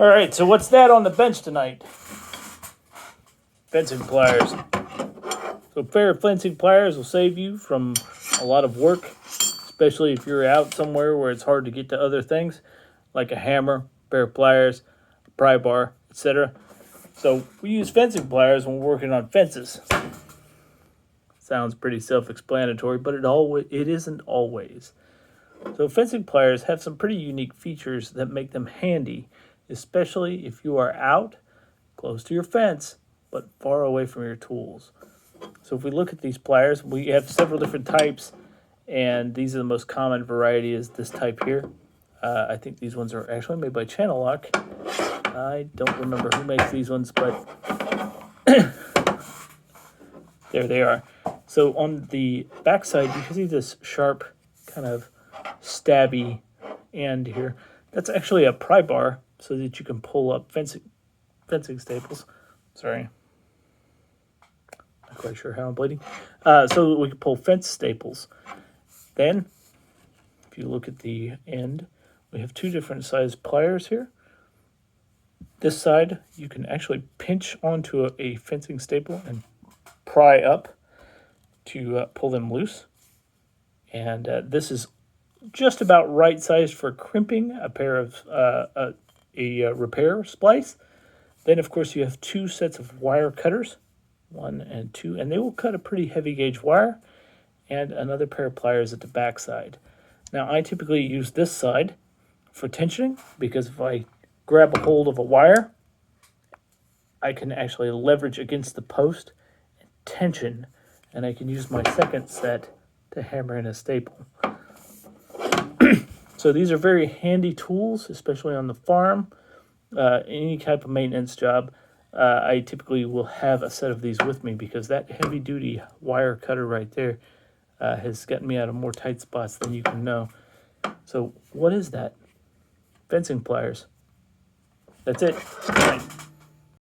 All right, so what's that on the bench tonight? Fencing pliers. So a pair of fencing pliers will save you from a lot of work, especially if you're out somewhere where it's hard to get to other things, like a hammer, a pair of pliers, a pry bar, etc. So we use fencing pliers when we're working on fences. Sounds pretty self-explanatory, but it isn't always. So fencing pliers have some pretty unique features that make them handy, especially if you are out close to your fence, but far away from your tools. So if we look at these pliers, we have several different types, and these are the most common variety is this type here. I think these ones are actually made by Channel Lock. I don't remember who makes these ones, but there they are. So on the back side, you can see this sharp kind of stabby end here. That's actually a pry bar so that you can pull up fencing staples. Sorry. Not quite sure how I'm bleeding. So we can pull fence staples. Then, if you look at the end, we have two different size pliers here. This side, you can actually pinch onto a fencing staple and pry up to pull them loose. And this is just about right sized for crimping a pair of a repair splice. Then, of course, you have two sets of wire cutters, 1 and 2, and they will cut a pretty heavy gauge wire, and another pair of pliers at the back side. Now, I typically use this side for tensioning because if I grab a hold of a wire, I can actually leverage against the post and tension, and I can use my second set to hammer in a staple. So these are very handy tools, especially on the farm. Any type of maintenance job, I typically will have a set of these with me because that heavy-duty wire cutter right there has gotten me out of more tight spots than you can know. So what is that? Fencing pliers. That's it. All right.